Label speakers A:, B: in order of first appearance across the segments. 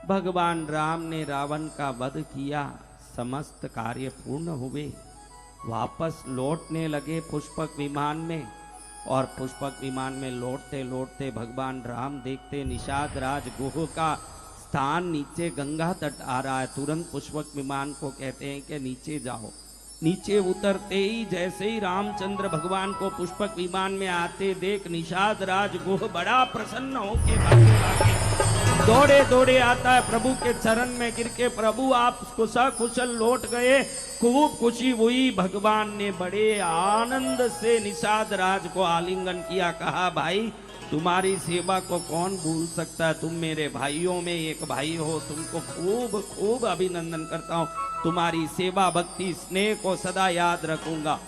A: भगवान राम ने रावण का वध किया, समस्त कार्य पूर्ण हुए, वापस लौटने लगे पुष्पक विमान में। और पुष्पक विमान में लौटते लौटते भगवान राम देखते निषाद राज गुह का स्थान नीचे गंगा तट आ रहा है। तुरंत पुष्पक विमान को कहते हैं कि नीचे जाओ। नीचे उतरते ही जैसे ही रामचंद्र भगवान को पुष्पक विमान में आते देख निषाद राज गुह बड़ा प्रसन्न होके भागे भागे दौड़े दौड़े आता है, प्रभु के चरण में गिर के, प्रभु आप कुशल लौट गए। खूब खुशी हुई। भगवान ने बड़े आनंद से निषाद राज को आलिंगन किया, कहा भाई तुम्हारी सेवा को कौन भूल सकता है, तुम मेरे भाइयों में एक भाई हो, तुमको खूब खूब अभिनंदन करता हूं, तुम्हारी सेवा भक्ति स्नेह को सदा याद रखूंगा।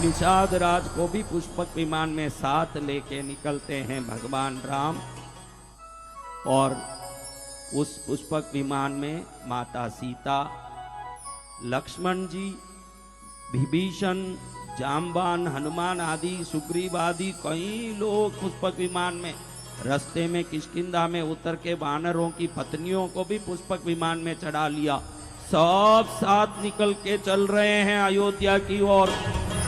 A: निषाद राज को भी पुष्पक विमान में साथ लेके निकलते हैं भगवान राम। और उस पुष्पक विमान में माता सीता, लक्ष्मण जी, विभीषण, जाम्बान, हनुमान आदि, सुग्रीव आदि कई लोग पुष्पक विमान में। रास्ते में किष्किंधा में उतर के वानरों की पत्नियों को भी पुष्पक विमान में चढ़ा लिया। सब साथ निकल के चल रहे हैं अयोध्या की ओर।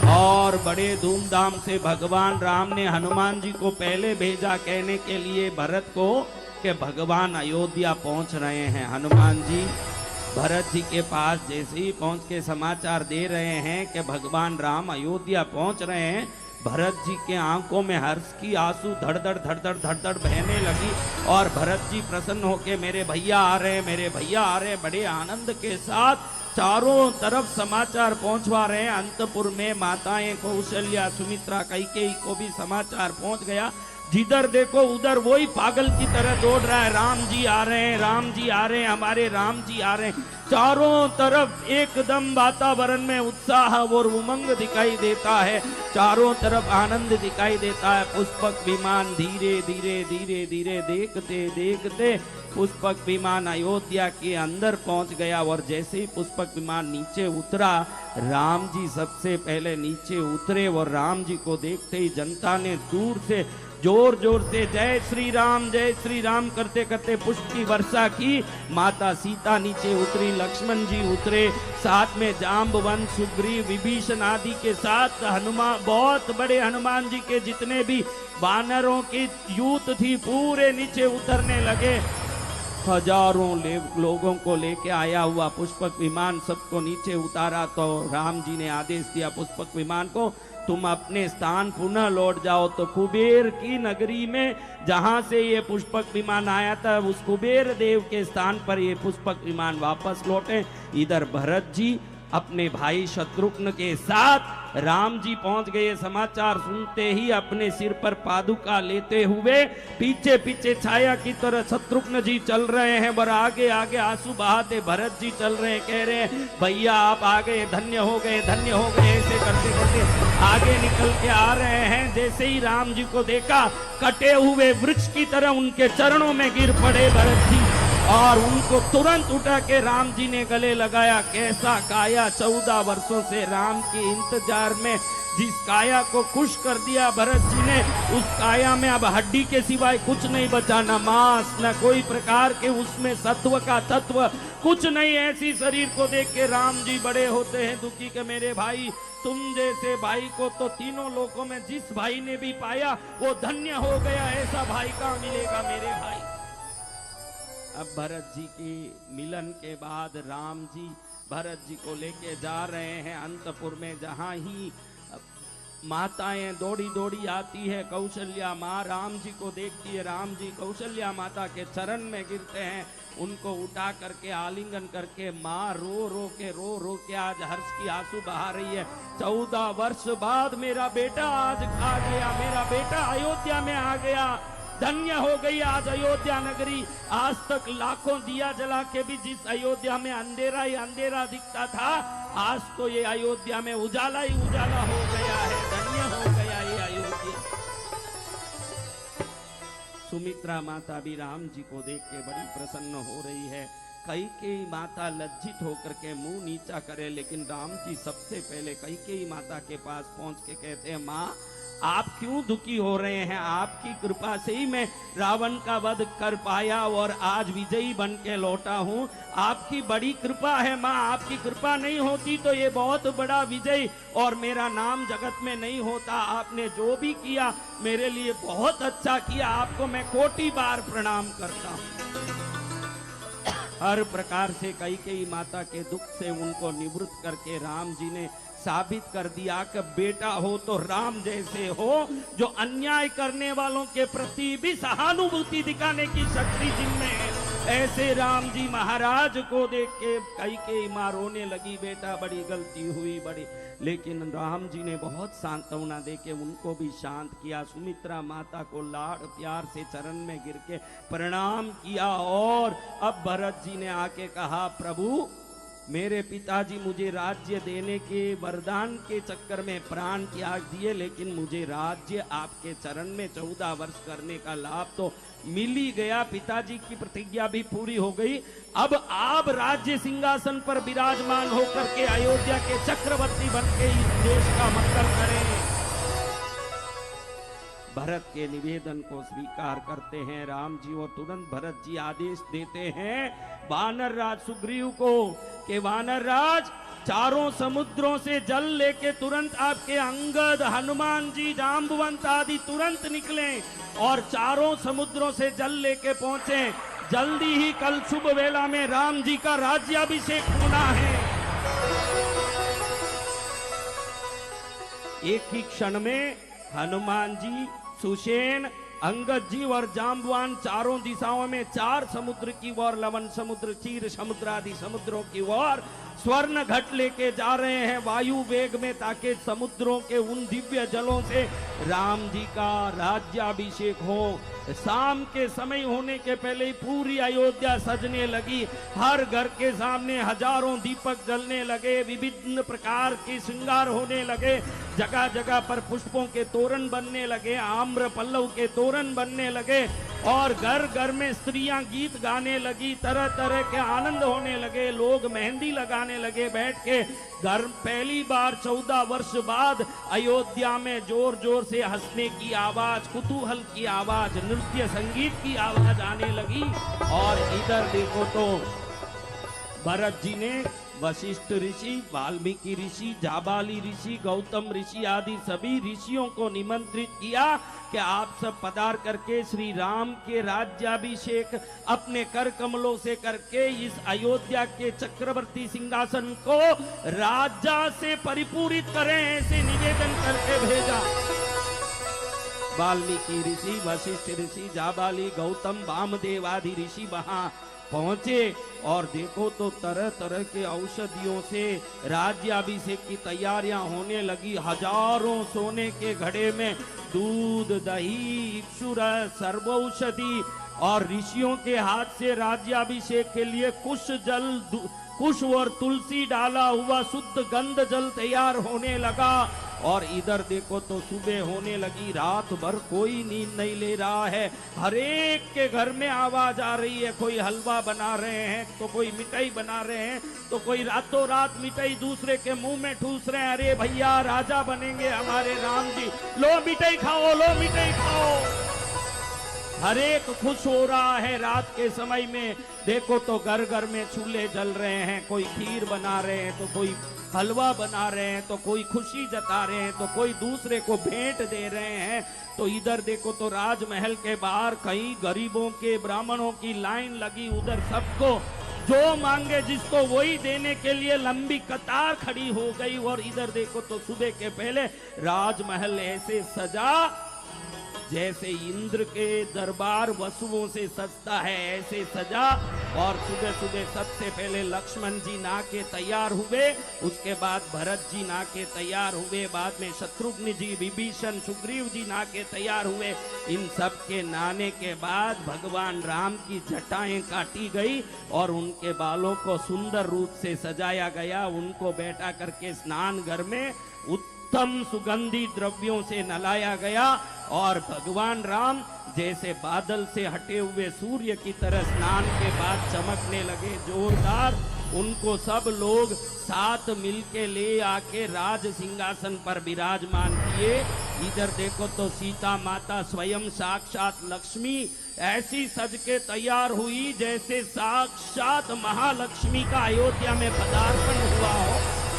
A: और बड़े धूमधाम से भगवान राम ने हनुमान जी को पहले भेजा कहने के लिए भरत को कि भगवान अयोध्या पहुंच रहे हैं। हनुमान जी भरत जी के पास जैसे ही पहुंच के समाचार दे रहे हैं कि भगवान राम अयोध्या पहुंच रहे हैं, भरत जी के आंखों में हर्ष की आंसू धड़-धड़ बहने लगी। और भरत जी प्रसन्न होके मेरे भैया आ रहे हैं, मेरे भैया आ रहे हैं, बड़े आनंद के साथ चारों तरफ समाचार पहुंचवा रहे हैं। अंतपुर में माताएं कौशल्या, सुमित्रा, कैकेयी को भी समाचार पहुंच गया। जिधर देखो उधर वही पागल की तरह दौड़ रहा है, राम जी आ रहे हैं, राम जी आ रहे हैं, हमारे राम जी आ रहे हैं। चारों तरफ एकदम वातावरण में उत्साह और उमंग दिखाई देता है, चारों तरफ आनंद दिखाई देता है। पुष्पक विमान धीरे धीरे धीरे धीरे देखते देखते पुष्पक विमान अयोध्या के अंदर पहुंच गया। और जैसे ही पुष्पक विमान नीचे उतरा, राम जी सबसे पहले नीचे उतरे। और राम जी को देखते ही जनता ने दूर से जोर जोर से जय श्री राम करते करते पुष्प की वर्षा की। माता सीता नीचे उतरी, लक्ष्मण जी उतरे, साथ में जाम्बवंत, सुग्रीव, विभीषण आदि के साथ हनुमान, बहुत बड़े हनुमान जी के जितने भी वानरों की यूथ थी पूरे नीचे उतरने लगे। हजारों लोगों को लेके आया हुआ पुष्पक विमान सबको नीचे उतारा। तो राम जी ने आदेश दिया पुष्पक विमान को, तुम अपने स्थान पुनः लौट जाओ। तो कुबेर की नगरी में जहां से ये पुष्पक विमान आया था, उस कुबेर देव के स्थान पर ये पुष्पक विमान वापस लौटे। इधर भरत जी अपने भाई शत्रुघ्न के साथ राम जी पहुंच गए। समाचार सुनते ही अपने सिर पर पादुका लेते हुए पीछे पीछे छाया की तरह शत्रुघ्न जी चल रहे हैं, और आगे आगे आंसू बहाते भरत जी चल रहे हैं। कह रहे हैं भैया आप आ गए, धन्य हो गए, धन्य हो गए। ऐसे करते करते आगे निकल के आ रहे हैं। जैसे ही राम जी को देखा, कटे हुए वृक्ष की तरह उनके चरणों में गिर पड़े भरत जी, और उनको तुरंत उठा के राम जी ने गले लगाया। कैसा काया, 14 वर्षों से राम के इंतजार में जिस काया को खुश कर दिया भरत जी ने, उस काया में अब हड्डी के सिवाय कुछ नहीं बचा, न मांस न कोई प्रकार के उसमें सत्व का तत्व कुछ नहीं। ऐसी शरीर को देख के राम जी बड़े होते हैं दुखी के मेरे भाई, तुम जैसे भाई को तो तीनों लोकों में जिस भाई ने भी पाया वो धन्य हो गया, ऐसा भाई कहाँ मिलेगा मेरे भाई। अब भरत जी के मिलन के बाद राम जी भरत जी को लेके जा रहे हैं अंतपुर में। जहां ही माताएं दौड़ी दौड़ी आती है, कौशल्या माँ राम जी को देखती है, राम जी कौशल्या माता के चरण में गिरते हैं, उनको उठा करके आलिंगन करके माँ रो रो के आज हर्ष की आंसू बहा रही है। 14 वर्ष बाद मेरा बेटा आज आ गया, मेरा बेटा अयोध्या में आ गया, धन्य हो गई आज अयोध्या नगरी। आज तक लाखों दिया जला के भी जिस अयोध्या में अंधेरा ही अंधेरा दिखता था, आज तो ये अयोध्या में उजाला ही उजाला हो गया है, धन्य हो गया ये अयोध्या। सुमित्रा माता भी राम जी को देख के बड़ी प्रसन्न हो रही है। कैकेयी माता लज्जित होकर के मुंह नीचा करे, लेकिन राम जी सबसे पहले कैकेयी माता के पास पहुंच के कहते हैं, माँ आप क्यों दुखी हो रहे हैं? आपकी कृपा से ही मैं रावण का वध कर पाया और आज विजयी बन के लौटा हूं। आपकी बड़ी कृपा है माँ, आपकी कृपा नहीं होती तो ये बहुत बड़ा विजय और मेरा नाम जगत में नहीं होता। आपने जो भी किया मेरे लिए बहुत अच्छा किया, आपको मैं कोटि बार प्रणाम करता हूं। हर प्रकार से कैकेयी माता के दुख से उनको निवृत्त करके राम जी ने साबित कर दिया कि बेटा हो तो राम जैसे हो, जो अन्याय करने वालों के प्रति भी सहानुभूति दिखाने की शक्ति जिनमें है। ऐसे राम जी महाराज को देख के कैकेयी मां रोने लगी, बेटा बड़ी गलती हुई बड़ी। लेकिन राम जी ने बहुत सांत्वना दे के उनको भी शांत किया। सुमित्रा माता को लाड़ प्यार से चरण में गिर के प्रणाम किया और अब भरत जी ने आके कहा, प्रभु मेरे पिताजी मुझे राज्य देने के वरदान के चक्कर में प्राण त्याग दिए, लेकिन मुझे राज्य आपके चरण में 14 वर्ष करने का लाभ तो मिल ही गया। पिताजी की प्रतिज्ञा भी पूरी हो गई। अब आप राज्य सिंहासन पर विराजमान होकर के अयोध्या के चक्रवर्ती बन के इस देश का मंगल करें। भरत के निवेदन को स्वीकार करते हैं राम जी और तुरंत भरत जी आदेश देते हैं वानर राज सुग्रीव को कि वानर राज चारों समुद्रों से जल लेके तुरंत आपके अंगद, हनुमान जी, जाम्बवंत आदि तुरंत निकले और चारों समुद्रों से जल लेके पहुंचे। जल्दी ही कल शुभ वेला में राम जी का राज्याभिषेक होना है। एक ही क्षण में हनुमान जी, सुषेण, अंगद जी और जाम्बवान चारों दिशाओं में 4 समुद्र की ओर, लवण समुद्र, क्षीर समुद्र आदि समुद्रों की ओर स्वर्ण घट लेके जा रहे हैं वायु वेग में, ताकि समुद्रों के उन दिव्य जलों से राम जी का राज्याभिषेक हो। शाम के समय होने के पहले ही पूरी अयोध्या सजने लगी। हर घर के सामने हजारों दीपक जलने लगे, विभिन्न प्रकार के श्रृंगार होने लगे, जगह जगह पर पुष्पों के तोरण बनने लगे, आम्र पल्लव के तोरण बनने लगे और घर घर में स्त्रियां गीत गाने लगी, तरह तरह के आनंद होने लगे, लोग मेहंदी लगाने लगे बैठ के। घर पहली बार 14 वर्ष बाद अयोध्या में जोर जोर से हंसने की आवाज, कुतूहल की आवाज, नृत्य संगीत की आवाज आने लगी। और इधर देखो तो भरत जी ने वशिष्ठ ऋषि, वाल्मीकि ऋषि, जाबाली ऋषि, गौतम ऋषि आदि सभी ऋषियों को निमंत्रित किया कि आप सब पधार करके श्री राम के राज्याभिषेक अपने कर कमलों से करके इस अयोध्या के चक्रवर्ती सिंहासन को राजा से परिपूरित करें, ऐसे निवेदन करके भेजा। वाल्मीकि ऋषि, वशिष्ठ ऋषि, जाबाली, गौतम, वामदेव आदि ऋषि वहां पहुंचे और देखो तो तरह तरह के औषधियों से राज्याभिषेक की तैयारियां होने लगी। हजारों सोने के घड़े में दूध, दही, इक्षुरस, सर्वौषधि और ऋषियों के हाथ से राज्याभिषेक के लिए कुश और तुलसी डाला हुआ शुद्ध गंध जल तैयार होने लगा। और इधर देखो तो सुबह होने लगी, रात भर कोई नींद नहीं ले रहा है। हर एक के घर में आवाज आ रही है, कोई हलवा बना रहे हैं तो कोई मिठाई बना रहे हैं तो कोई रातों रात मिठाई दूसरे के मुंह में ठूस रहे हैं। अरे भैया राजा बनेंगे हमारे राम जी, लो मिठाई खाओ, लो मिठाई खाओ। हर एक खुश हो रहा है। रात के समय में देखो तो घर घर में चूल्हे जल रहे हैं, कोई खीर बना रहे हैं तो कोई हलवा बना रहे हैं तो कोई खुशी जता रहे हैं तो कोई दूसरे को भेंट दे रहे हैं। तो इधर देखो तो राजमहल के बाहर कई गरीबों के, ब्राह्मणों की लाइन लगी, उधर सबको जो मांगे जिसको वही देने के लिए लंबी कतार खड़ी हो गई। और इधर देखो तो सुबह के पहले राजमहल ऐसे सजा जैसे इंद्र के दरबार वसुओं से सजता है, ऐसे सजा। और सुबह सुबह सबसे पहले लक्ष्मण जी नहा के तैयार हुए, उसके बाद भरत जी नहा के तैयार हुए, बाद में शत्रुघ्न जी, विभीषण, सुग्रीव जी नहा के तैयार हुए। इन सब के नहाने के बाद भगवान राम की जटाएं काटी गई और उनके बालों को सुंदर रूप से सजाया गया। उनको बैठा करके स्नान घर में उत्तम सुगंधी द्रव्यों से नलाया गया और भगवान राम जैसे बादल से हटे हुए सूर्य की तरह स्नान के बाद चमकने लगे, जोरदार उनको सब लोग साथ मिलके ले आके राज सिंहासन पर विराजमान किए। इधर देखो तो सीता माता स्वयं साक्षात लक्ष्मी ऐसी सज के तैयार हुई जैसे साक्षात महालक्ष्मी का अयोध्या में पदार्पण हुआ हो।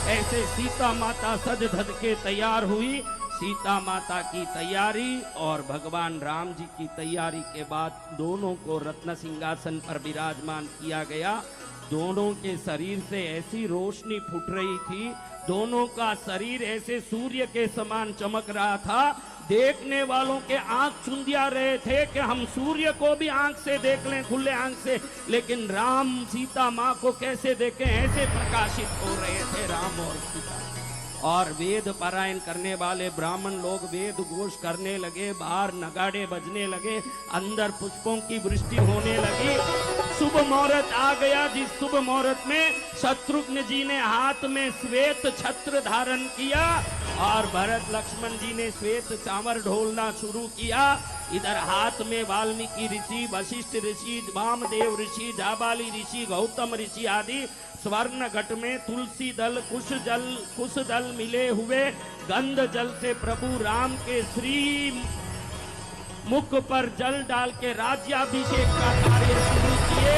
A: ऐसे सीता माता सज धज के तैयार हुई। सीता माता की तैयारी और भगवान राम जी की तैयारी के बाद दोनों को रत्न सिंहासन पर विराजमान किया गया। दोनों के शरीर से ऐसी रोशनी फूट रही थी, दोनों का शरीर ऐसे सूर्य के समान चमक रहा था। देखने वालों के आंख चुंधिया रहे थे कि हम सूर्य को भी आंख से देख लें, खुले आंख से, लेकिन राम सीता माँ को कैसे देखें, ऐसे प्रकाशित हो रहे थे राम और सीता। और वेद पारायण करने वाले ब्राह्मण लोग वेद घोष करने लगे, बाहर नगाड़े बजने लगे, अंदर पुष्पों की वृष्टि होने लगी। शुभ मुहूर्त आ गया, जिस शुभ मुहूर्त में शत्रुघ्न जी ने हाथ में श्वेत छत्र धारण किया और भरत लक्ष्मण जी ने श्वेत चामर ढोलना शुरू किया। इधर हाथ में वाल्मीकि ऋषि, वशिष्ठ ऋषि, वामदेव ऋषि, जाबाली ऋषि, गौतम ऋषि आदि स्वर्ण घट में तुलसी दल, कुश दल मिले हुए गंध जल से प्रभु राम के श्री मुख पर जल डाल के राज्याभिषेक का कार्य शुरू किए।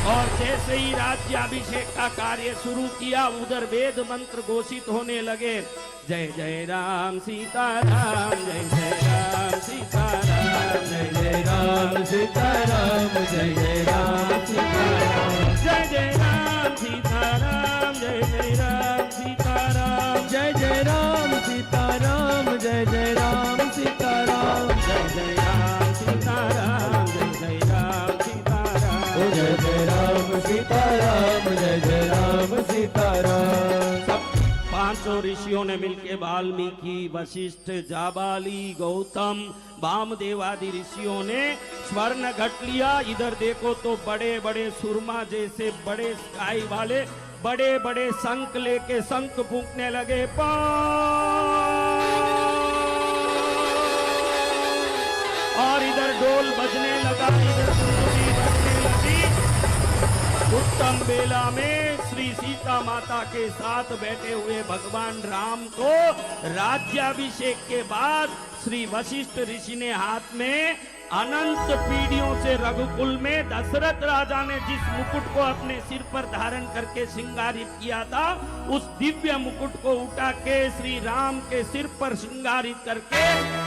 A: और जैसे ही राज्याभिषेक का कार्य शुरू किया, उधर वेद मंत्र घोषित होने लगे। जय जय राम सीताराम, जय जय राम सीताराम, जय जय राम सीताराम, जय जय राम सीताराम, जय जय राम सीताराम, जय जय राम सीताराम, जय जय राम सीताराम, जय जय राम सीताराम, जय जय राम सीताराम, जय जय राम सीताराम, जय जय राम सीताराम, जय जय राम सीताराम। सब पांचों ऋषियों ने मिलकर वाल्मीकि, वशिष्ठ, जाबाली, गौतम, वामदेव आदि ऋषियों ने स्वर्ण घट लिया। इधर देखो तो बड़े बड़े सुरमा जैसे बड़े स्काई वाले बड़े बड़े शंख लेके शंख फूंकने लगे। और इधर ढोल बजने लगा, इधर सुंदरी बजने लगी। उत्तम बेला में श्री सीता माता के साथ बैठे हुए भगवान राम को राज्याभिषेक के बाद श्री वशिष्ठ ऋषि ने हाथ में अनंत पीढ़ियों से रघुकुल में दशरथ राजा ने जिस मुकुट को अपने सिर पर धारण करके श्रृंगारित किया था, उस दिव्य मुकुट को उठा के श्री राम के सिर पर श्रृंगारित करके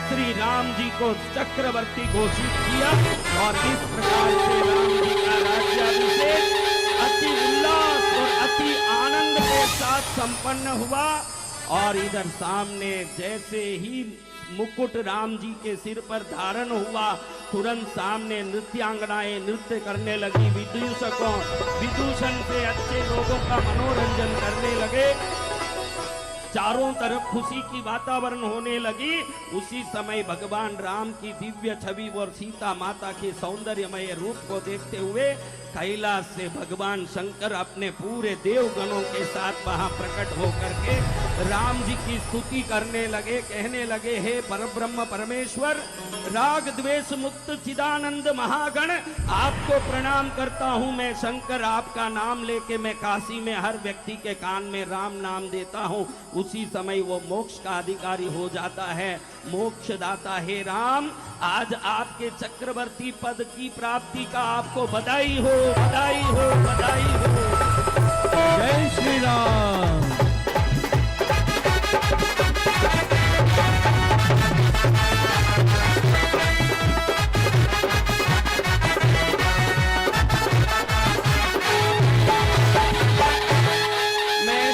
A: श्री राम जी को चक्रवर्ती घोषित किया। और इस प्रकार से राम जी का राज्याभिषेक अति उल्लास और अति आनंद के साथ संपन्न हुआ। और इधर सामने जैसे ही मुकुट राम जी के सिर पर धारण हुआ, तुरंत सामने नृत्यांगनाएं नृत्य करने लगी। विदूषण से अच्छे लोगों का मनोरंजन करने लगे। चारों तरफ खुशी की वातावरण होने लगी। उसी समय भगवान राम की दिव्य छवि और सीता माता के सौंदर्यमय रूप को देखते हुए कैलाश से भगवान शंकर अपने पूरे देवगणों के साथ वहां प्रकट होकर के राम जी की स्तुति करने लगे, कहने लगे, हे परब्रह्म परमेश्वर, राग द्वेष मुक्त चिदानंद महागण, आपको प्रणाम करता हूं मैं शंकर। आपका नाम लेके मैं काशी में हर व्यक्ति के कान में राम नाम देता हूं, उसी समय वो मोक्ष का अधिकारी हो जाता है, मोक्ष दाता। हे राम, आज आपके चक्रवर्ती पद की प्राप्ति का आपको बधाई हो, बधाई हो, बधाई हो।
B: जय श्री राम।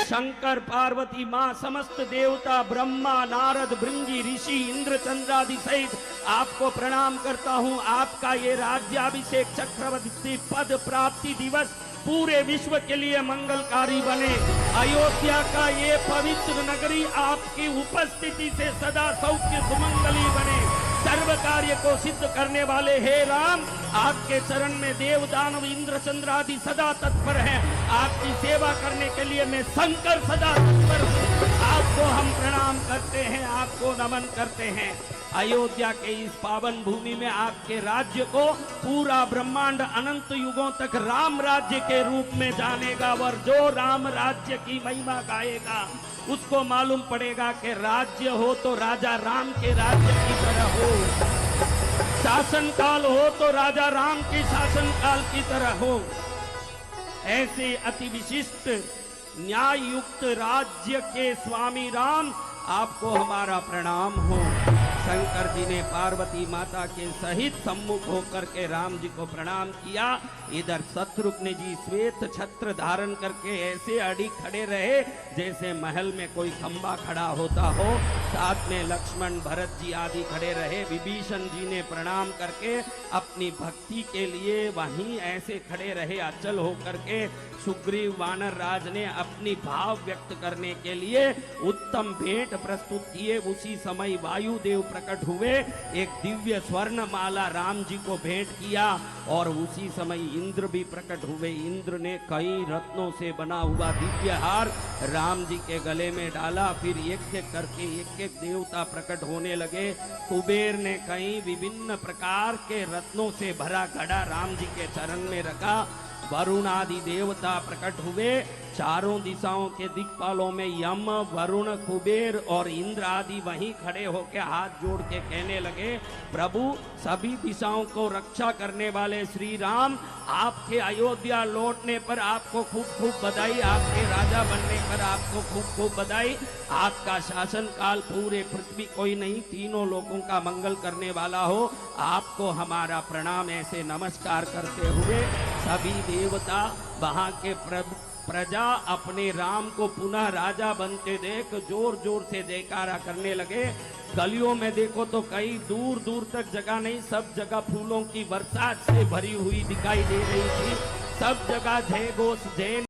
A: शंकर, पार्वती माँ, समस्त देवता, ब्रह्मा, नारद, भृंगी, ऋषि, इंद्र, चंद्रादि सहित आपको प्रणाम करता हूँ। आपका ये राज्याभिषेक चक्रवर्ती पद प्राप्ति दिवस पूरे विश्व के लिए मंगलकारी बने। अयोध्या का ये पवित्र नगरी आपकी उपस्थिति से सदा सौख्य सुमंगली बने। सर्व कार्य को सिद्ध करने वाले हे राम, आपके चरण में देव दानव इंद्र चंद्रादि सदा तत्पर हैं। आपकी सेवा करने के लिए मैं शंकर सदा तत्पर हूँ। आपको हम प्रणाम करते हैं, आपको नमन करते हैं। अयोध्या के इस पावन भूमि में आपके राज्य को पूरा ब्रह्मांड अनंत युगों तक राम राज्य के रूप में जानेगा। और जो राम राज्य की महिमा गाएगा उसको मालूम पड़ेगा कि राज्य हो तो राजा राम के राज्य की तरह हो, शासन काल हो तो राजा राम के शासन काल की तरह हो। ऐसे अति विशिष्ट न्याय युक्त राज्य के स्वामी राम, आपको हमारा प्रणाम हो। शंकर जी ने पार्वती माता के सहित सम्मुख होकर के राम जी को प्रणाम किया। इधर शत्रुघ्न जी श्वेत छत्र धारण करके ऐसे अड़ी खड़े रहे जैसे महल में कोई खंबा खड़ा होता हो। साथ में लक्ष्मण भरत जी आदि खड़े रहे। विभीषण जी ने प्रणाम करके अपनी भक्ति के लिए वहीं ऐसे खड़े रहे अचल होकर के। सुग्रीव वानर राज ने अपनी भाव व्यक्त करने के लिए उत्तम भेंट प्रस्तुत किए। उसी समय वायुदेव प्रकट हुए, एक दिव्य स्वर्ण माला राम जी को भेंट किया। और उसी समय इंद्र भी प्रकट हुए। इंद्र ने कई रत्नों से बना हुआ दिव्य हार राम जी के गले में डाला। फिर एक एक करके एक एक देवता प्रकट होने लगे। कुबेर ने कई विभिन्न प्रकार के रत्नों से भरा घड़ा राम जी के चरण में रखा। वरुण आदि देवता प्रकट हुए। चारों दिशाओं के दिक्पालों में यम, वरुण, कुबेर और इंद्र आदि वहीं खड़े होकर हाथ जोड़ के कहने लगे, प्रभु सभी दिशाओं को रक्षा करने वाले श्री राम, आपके अयोध्या लौटने पर आपको खूब खूब बधाई, आपके राजा बनने पर आपको खूब खूब बधाई। आपका शासन काल पूरे पृथ्वी कोई नहीं, तीनों लोगों का मंगल करने वाला हो। आपको हमारा प्रणाम। ऐसे नमस्कार करते हुए सभी देवता वहां के प्रजा अपने राम को पुनः राजा बनते देख जोर जोर से जयकारा करने लगे। गलियों में देखो तो कई दूर दूर तक जगह नहीं, सब जगह फूलों की बरसात से भरी हुई दिखाई दे रही थी। सब जगह जय घोष, जय